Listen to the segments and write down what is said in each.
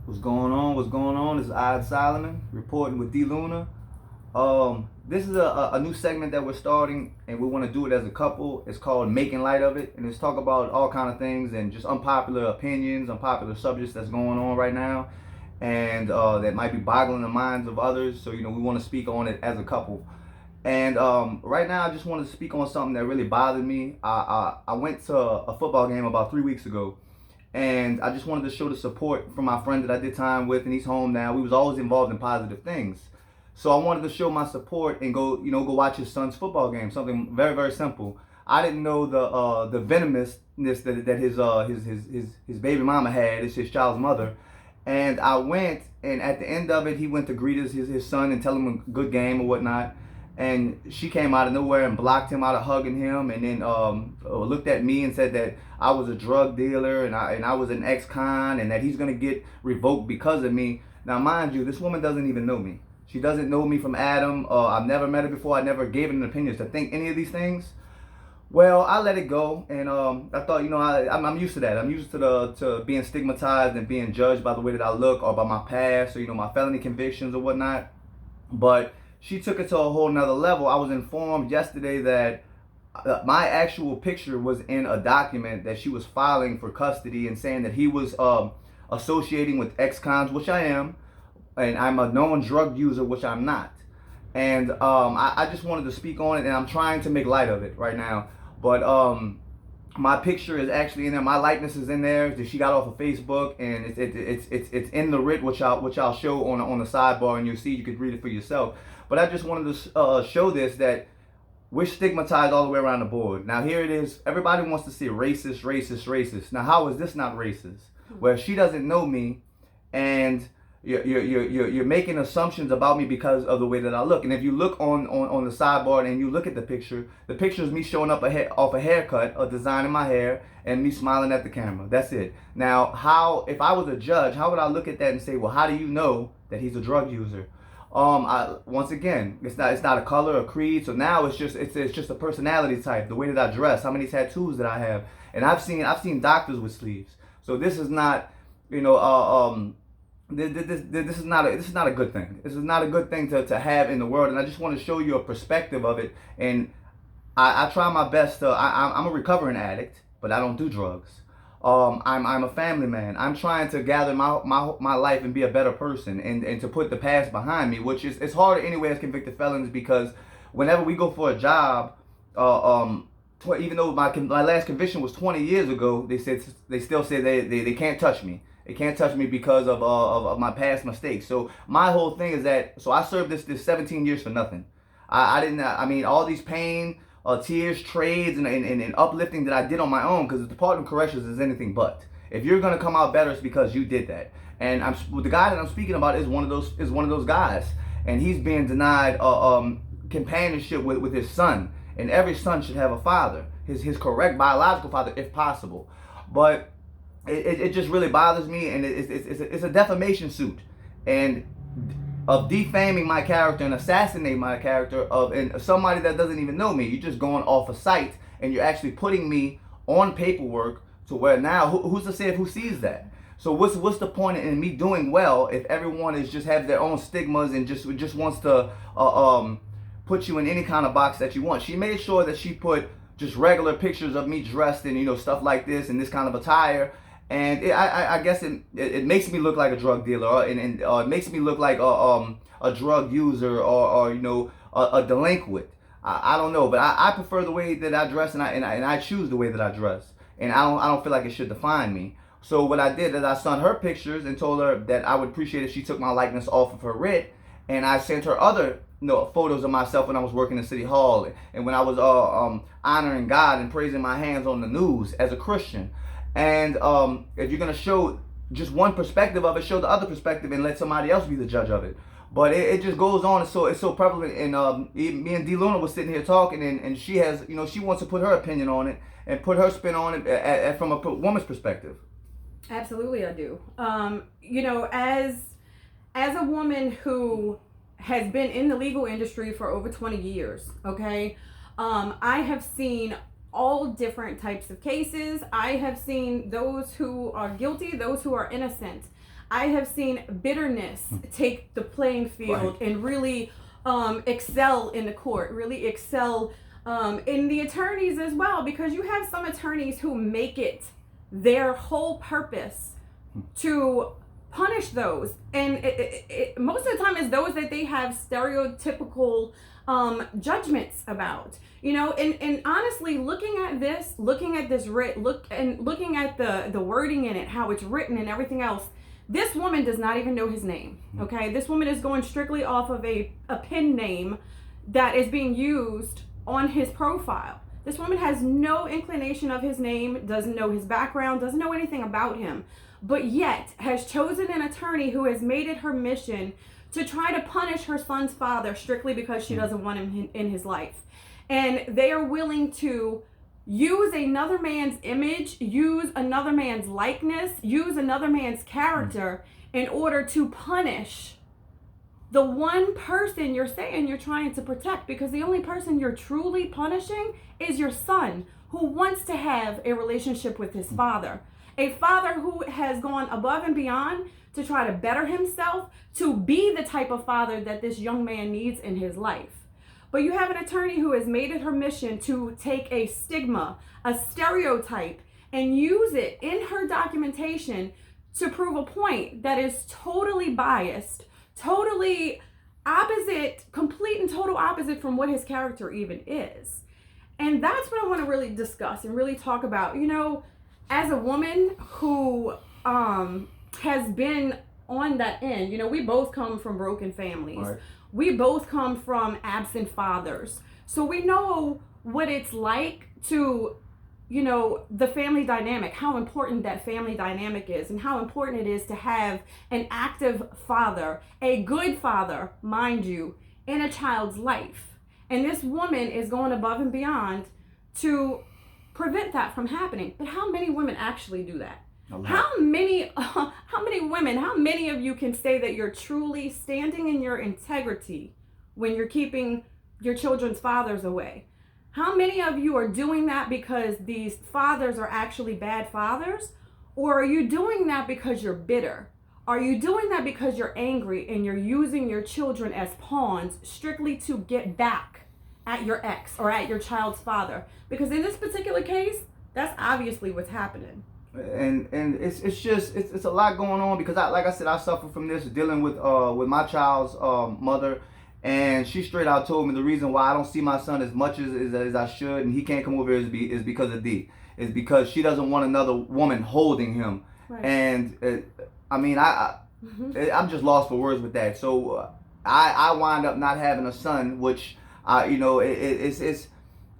What's going on? What's going on? This is Odd Solomon reporting with D.Luna. This is a new segment that we're starting, and we want to do it as a couple. It's called Making Light of It, and it's talk about all kind of things and just unpopular opinions, unpopular subjects that's going on right now, and that might be boggling the minds of others. So we want to speak on it as a couple. And right now, I just want to speak on something that really bothered me. I went to a football game about 3 weeks ago, and I just wanted to show the support from my friend that I did time with, and he's home now. We was always involved in positive things, so I wanted to show my support and go watch his son's football game. Something very, very simple. I didn't know the venomousness that his baby mama had. It's his child's mother, and I went, and at the end of it, he went to greet his son and tell him a good game or whatnot. And she came out of nowhere and blocked him out of hugging him, and then looked at me and said that I was a drug dealer and I was an ex-con, and that he's gonna get revoked because of me. Now, mind you, this woman doesn't even know me. She doesn't know me from Adam. I've never met her before. I never gave an opinion to think any of these things. Well, I let it go, and I thought, I'm used to that. I'm used to being stigmatized and being judged by the way that I look or by my past or my felony convictions or whatnot. But she took it to a whole nother level. I was informed yesterday that my actual picture was in a document that she was filing for custody and saying that he was associating with ex-cons, which I am, and I'm a known drug user, which I'm not. And I just wanted to speak on it, and I'm trying to make light of it right now. But my picture is actually in there. My likeness is in there that she got off of Facebook, and it's in the writ, which I'll show on the sidebar, and you'll see. You could read it for yourself. But I just wanted to show this, that we're stigmatized all the way around the board. Now here it is. Everybody wants to see racist, racist, racist. Now how is this not racist? Where she doesn't know me, and you're making assumptions about me because of the way that I look. And if you look on the sidebar and you look at the picture is me showing up off a haircut, a design in my hair, and me smiling at the camera. That's it. Now, if I was a judge, how would I look at that and say, well, how do you know that he's a drug user? Once again, it's not a color or creed. So now it's just a personality type, the way that I dress, how many tattoos that I have, and I've seen doctors with sleeves. So this is not, this is not a good thing. This is not a good thing to have in the world. And I just want to show you a perspective of it. And I try my best to. I'm a recovering addict, but I don't do drugs. I'm a family man. I'm trying to gather my life and be a better person, and to put the past behind me, which is it's harder anyway as convicted felons, because whenever we go for a job, even though my last conviction was 20 years ago, they still say they can't touch me. They can't touch me because of my past mistakes. So my whole thing is that, so I served this 17 years for nothing. I didn't. I mean, all these pain, tears, trades, and uplifting that I did on my own, because the Department of Corrections is anything but. If you're gonna come out better, it's because you did that. And the guy that I'm speaking about is one of those guys, and he's being denied companionship with his son. And every son should have a father, his correct biological father, if possible. But it just really bothers me, and it's a defamation suit, and of defaming my character and assassinating my character and somebody that doesn't even know me. You're just going off a site, and you're actually putting me on paperwork to where now who's to say who sees that? So what's the point in me doing well if everyone is just have their own stigmas and just wants to put you in any kind of box that you want? She made sure that she put just regular pictures of me dressed in stuff like this and this kind of attire. And I guess it makes me look like a drug dealer, and it makes me look like a drug user or a delinquent. I don't know, but I prefer the way that I dress, and I choose the way that I dress, and I don't feel like it should define me. So what I did is I sent her pictures and told her that I would appreciate if she took my likeness off of her writ, and I sent her other photos of myself when I was working in City Hall and when I was honoring God and praising my hands on the news as a Christian. And if you're gonna show just one perspective of it, show the other perspective and let somebody else be the judge of it. But it just goes on. It's so prevalent. And me and D.Luna was sitting here talking, and she has, she wants to put her opinion on it and put her spin on it from a woman's perspective. Absolutely, I do. As a woman who has been in the legal industry for over 20 years, okay, I have seen all different types of cases. I have seen those who are guilty, those who are innocent. I have seen bitterness take the playing field and really excel in the court, really excel in the attorneys as well, because you have some attorneys who make it their whole purpose to punish those, and most of the time is those that they have stereotypical judgments about, and honestly, looking at this looking at the wording in it, how it's written and everything else, this woman does not even know his name. Okay, this woman is going strictly off of a pen name that is being used on his profile. This woman has no inclination of his name, doesn't know his background, doesn't know anything about him, but yet has chosen an attorney who has made it her mission to try to punish her son's father strictly because she doesn't want him in his life. And they are willing to use another man's image, use another man's likeness, use another man's character in order to punish the one person you're saying you're trying to protect, because the only person you're truly punishing is your son, who wants to have a relationship with his father. A father who has gone above and beyond to try to better himself, to be the type of father that this young man needs in his life. But you have an attorney who has made it her mission to take a stigma, a stereotype, and use it in her documentation to prove a point that is totally biased, totally opposite, complete and total opposite from what his character even is. And that's what I want to really discuss and really talk about. As a woman who has been on that end, we both come from broken families. Right. We both come from absent fathers. So we know what it's like to, the family dynamic, how important that family dynamic is, and how important it is to have an active father, a good father, mind you, in a child's life. And this woman is going above and beyond to prevent that from happening. But how many women actually do that? How many women, how many of you can say that you're truly standing in your integrity when you're keeping your children's fathers away? How many of you are doing that because these fathers are actually bad fathers? Or are you doing that because you're bitter? Are you doing that because you're angry and you're using your children as pawns strictly to get back at your ex or at your child's father? Because in this particular case, that's obviously what's happening. And it's a lot going on, because like I said, I suffer from this, dealing with my child's mother, and she straight out told me the reason why I don't see my son as much as I should, and he can't come over is because of D. Is because she doesn't want another woman holding him. Right. And I'm just lost for words with that. So I wind up not having a son, which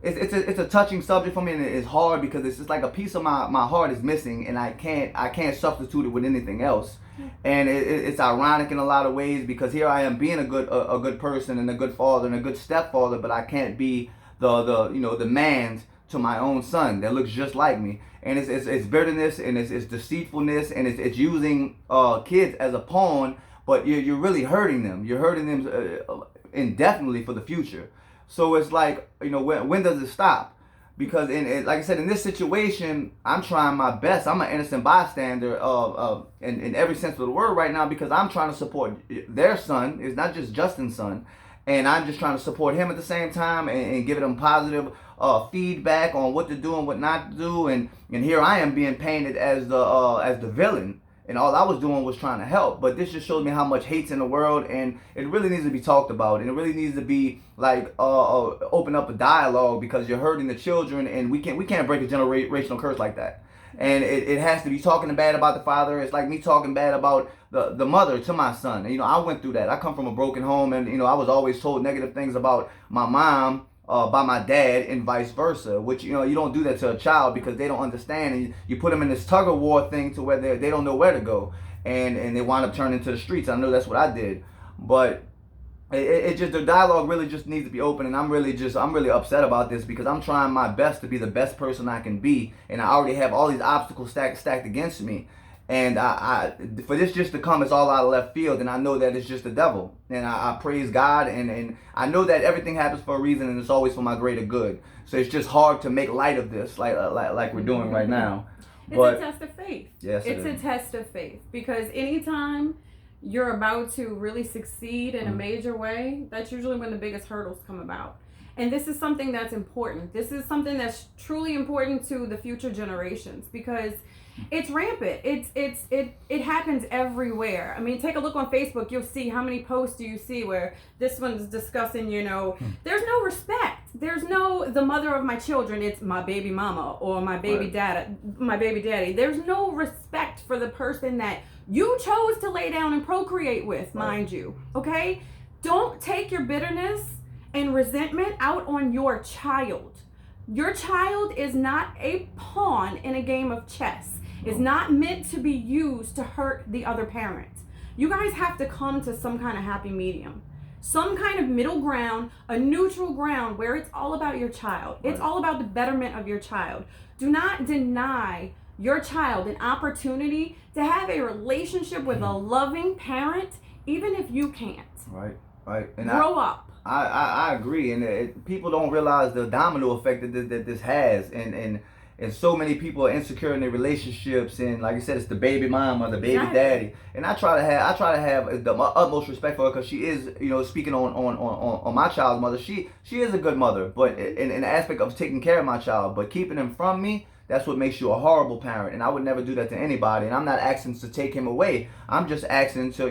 it's a touching subject for me, and it's hard because it's just like a piece of my heart is missing, and I can't substitute it with anything else. And it's ironic in a lot of ways, because here I am being a good person and a good father and a good stepfather, but I can't be the man to my own son that looks just like me. And it's bitterness, and it's deceitfulness, and it's using kids as a pawn, but you're really hurting them. You're hurting them indefinitely for the future. So it's like, when does it stop? Because like I said, in this situation, I'm trying my best. I'm an innocent bystander in every sense of the word right now, because I'm trying to support their son. It's not just Justin's son. And I'm just trying to support him at the same time, and giving them positive feedback on what to do and what not to do. And here I am being painted as the villain. And all I was doing was trying to help. But this just shows me how much hate's in the world, and it really needs to be talked about. And it really needs to be like open up a dialogue, because you're hurting the children, and we can't break a generational curse like that. And it has to be talking bad about the father. It's like me talking bad about the mother to my son. And, I went through that. I come from a broken home, and I was always told negative things about my mom by my dad, and vice versa, which you don't do that to a child, because they don't understand, and you put them in this tug of war thing to where they don't know where to go, and they wind up turning to the streets. I know that's what I did, but it just, the dialogue really just needs to be open. And I'm really upset about this, because I'm trying my best to be the best person I can be, and I already have all these obstacles stacked against me. And I for this just to come, it's all out of left field, and I know that it's just the devil. And I praise God, and I know that everything happens for a reason, and it's always for my greater good. So it's just hard to make light of this, like we're doing right now. But it's a test of faith. Yes, it's a test of faith, because anytime you're about to really succeed in a major way, that's usually when the biggest hurdles come about. And this is something that's important. This is something that's truly important to the future generations, because it's rampant. It happens everywhere. I mean, take a look on Facebook. You'll see how many posts do you see where this one's discussing, there's no respect. There's no the mother of my children. It's my baby mama or my baby daddy. There's no respect for the person that you chose to lay down and procreate with, mind you. Okay? Don't take your bitterness and resentment out on your child. Your child is not a pawn in a game of chess. It's not meant to be used to hurt the other parent. You guys have to come to some kind of happy medium, some kind of middle ground, a neutral ground where it's all about your child. It's all about the betterment of your child. Do not deny your child an opportunity to have a relationship with a loving parent, even if you can't. Right. And grow up. I agree, and people don't realize the domino effect that this has, and so many people are insecure in their relationships, and like I said, it's the baby mama, the baby daddy, and I try to have the utmost respect for her, because she is, speaking on my child's mother, she is a good mother, but in the aspect of taking care of my child, but keeping him from me, that's what makes you a horrible parent, and I would never do that to anybody. And I'm not asking to take him away. I'm just asking to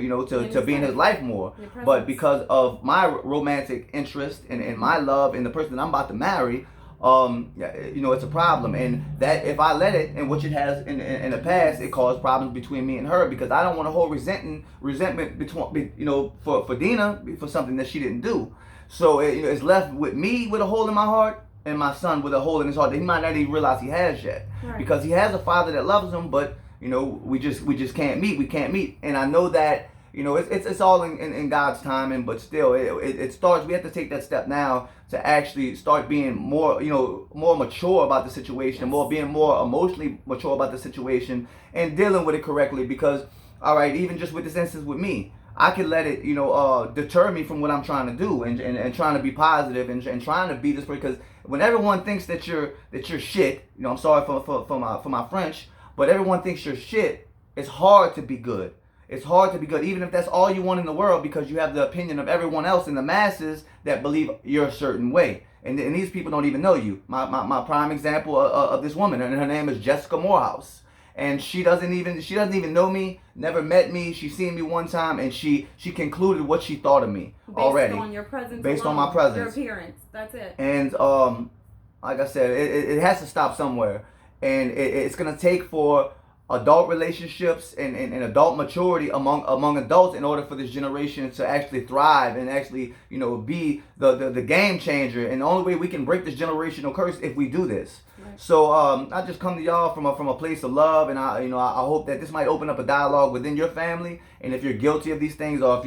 be in his life more. But because of my romantic interest and my love in the person that I'm about to marry, it's a problem. And that if I let it, and which it has in the past, it caused problems between me and her, because I don't want to hold resentment between for Dina for something that she didn't do. So it's left with me with a hole in my heart, and my son with a hole in his heart that he might not even realize he has yet, because he has a father that loves him, but we just can't meet. We can't meet, and I know that it's all in God's timing, but still it starts. We have to take that step now to actually start being more mature about the situation, being more emotionally mature about the situation, and dealing with it correctly. Because all right, even just with this instance with me, I can let it, deter me from what I'm trying to do, and trying to be positive, and trying to be this person. Because when everyone thinks that you're shit, I'm sorry for my French, but everyone thinks you're shit. It's hard to be good. It's hard to be good, even if that's all you want in the world, because you have the opinion of everyone else in the masses that believe you're a certain way. And these people don't even know you. My prime example of this woman, and her name is Jessica Morehouse. And she doesn't even know me, never met me. She seen me one time, and she concluded what she thought of me already. Based on your presence Based alone, on my presence. your appearance. That's it. And like I said, it has to stop somewhere. And it's going to take for adult relationships and adult maturity among adults in order for this generation to actually thrive and actually be the game changer. And the only way we can break this generational curse if we do this. Right. So I just come to y'all from a place of love, and I hope that this might open up a dialogue within your family. And if you're guilty of these things, or if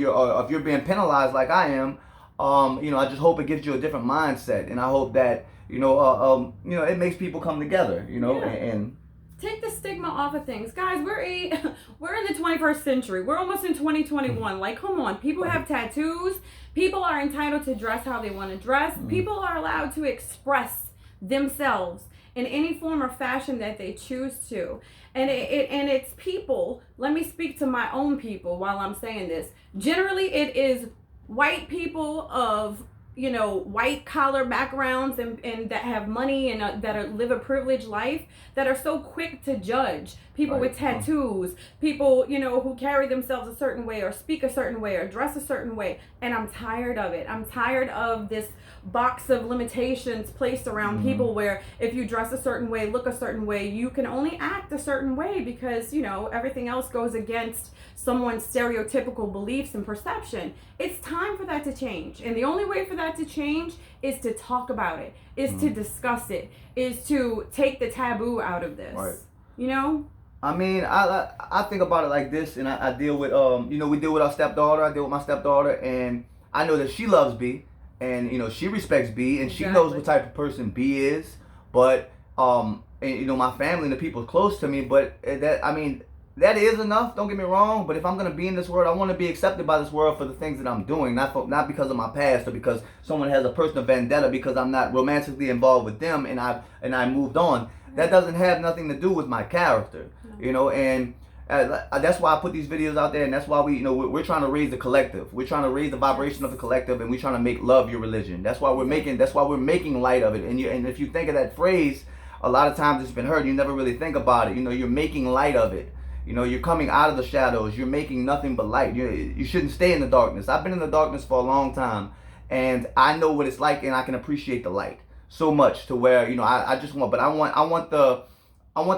you're being penalized like I am, I just hope it gives you a different mindset, and I hope that it makes people come together, and take the stigma off of things. Guys, we're in the 21st century. We're almost in 2021. Like, come on. People have tattoos. People are entitled to dress how they want to dress. People are allowed to express themselves in any form or fashion that they choose to. And it's people. Let me speak to my own people while I'm saying this. Generally, it is white people of white collar backgrounds and that have money and that live a privileged life, that are so quick to judge people with tattoos, people who carry themselves a certain way or speak a certain way or dress a certain way. And I'm tired of it. I'm tired of this box of limitations placed around people, where if you dress a certain way, look a certain way, you can only act a certain way because everything else goes against someone's stereotypical beliefs and perception. It's time for that to change, and the only way for that to change is to talk about it, is to discuss it, is to take the taboo out of this. I mean, I think about it like this, and I deal with we deal with our stepdaughter. I deal with my stepdaughter, and I know that she loves B, and she respects B, and she knows what type of person B is. But and my family and the people close to me, but that is enough. Don't get me wrong, but if I'm gonna be in this world, I want to be accepted by this world for the things that I'm doing, not because of my past or because someone has a personal vendetta because I'm not romantically involved with them and I moved on. That doesn't have nothing to do with my character, you know. And that's why I put these videos out there, and that's why we're trying to raise the collective. We're trying to raise the vibration of the collective, and we're trying to make love your religion. That's why we're making light of it. And if you think of that phrase, a lot of times it's been heard. You never really think about it. You're making light of it. You're coming out of the shadows. You're making nothing but light. You shouldn't stay in the darkness. I've been in the darkness for a long time, and I know what it's like, and I can appreciate the light so much to where I just want. But I want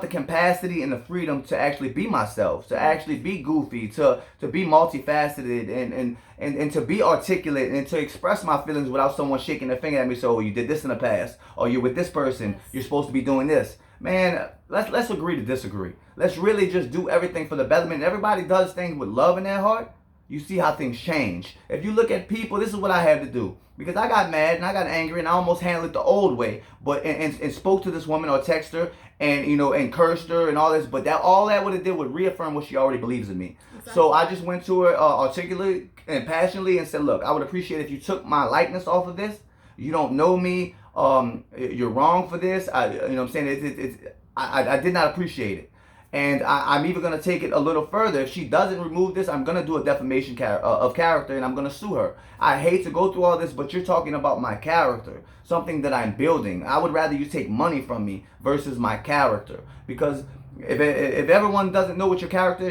the capacity and the freedom to actually be myself, to actually be goofy, to be multifaceted, and to be articulate, and to express my feelings without someone shaking their finger at me. So, you did this in the past, or you're with this person. You're supposed to be doing this. Man, let's agree to disagree. Let's really just do everything for the betterment. Everybody does things with love in their heart. You see how things change. If you look at people, this is what I had to do. Because I got mad and I got angry and I almost handled it the old way. But and spoke to this woman or text her and and cursed her and all this. But all that would have did would reaffirm what she already believes in me. Exactly. So I just went to her articulately and passionately and said, look, I would appreciate if you took my likeness off of this. You don't know me. You're wrong for this. I'm saying I did not appreciate it. And I'm even going to take it a little further. If she doesn't remove this, I'm going to do a defamation of character, and I'm going to sue her. I hate to go through all this, but you're talking about my character, something that I'm building. I would rather you take money from me versus my character. Because if everyone doesn't know what your character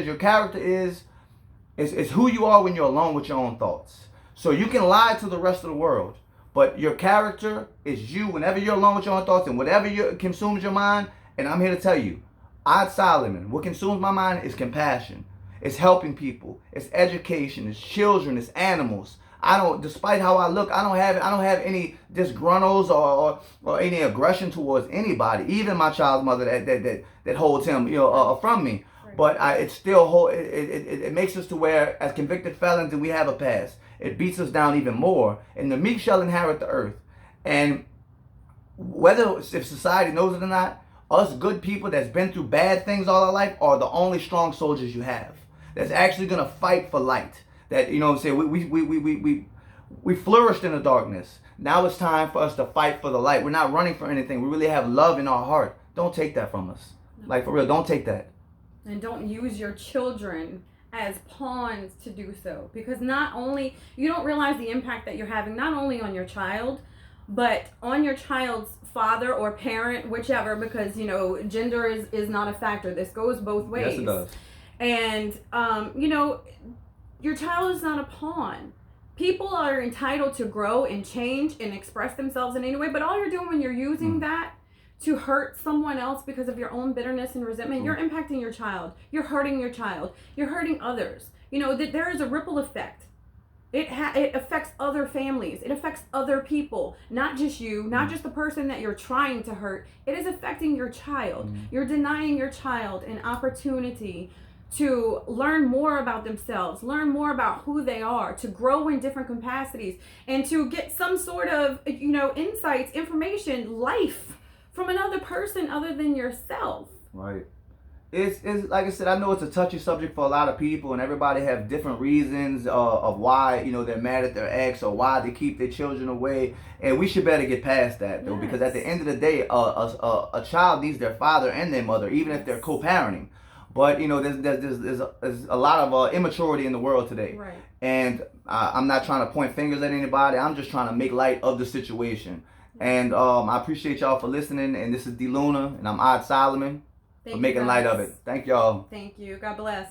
is who you are when you're alone with your own thoughts. So you can lie to the rest of the world, but your character is you whenever you're alone with your own thoughts and whatever consumes your mind. And I'm here to tell you, Solomon, what consumes my mind is compassion. It's helping people. It's education. It's children. It's animals. Despite how I look, I don't have any disgruntles or any aggression towards anybody. Even my child's mother that holds him, from me. Right. But it makes us to where, as convicted felons, and we have a past. It beats us down even more. And the meek shall inherit the earth. And if society knows it or not, us good people that's been through bad things all our life are the only strong soldiers you have. That's actually gonna fight for light. That we flourished in the darkness. Now it's time for us to fight for the light. We're not running for anything. We really have love in our heart. Don't take that from us. Like, for real, don't take that. And don't use your children as pawns to do so. Because you don't realize the impact that you're having, not only on your child, but on your child's father or parent, whichever, because gender is not a factor. This goes both ways. Yes, it does. And your child is not a pawn. People are entitled to grow and change and express themselves in any way, but all you're doing when you're using that to hurt someone else because of your own bitterness and resentment, you're impacting your child. You're hurting your child. You're hurting others. That there is a ripple effect. It affects other families. It affects other people, not just you, not just the person that you're trying to hurt. It is affecting your child. You're denying your child an opportunity to learn more about themselves, learn more about who they are, to grow in different capacities, and to get some sort of, insights, information, life from another person other than yourself. Right. It's like I said, I know it's a touchy subject for a lot of people, and everybody have different reasons of why they're mad at their ex or why they keep their children away, and we should better get past that though, because at the end of the day, a child needs their father and their mother, even if they're co-parenting. But there's a lot of immaturity in the world today, right? And I'm not trying to point fingers at anybody. I'm just trying to make light of the situation. And I appreciate y'all for listening. And this is D.Luna, and I'm Solomon. For making light of it. Thank y'all. Thank you. God bless.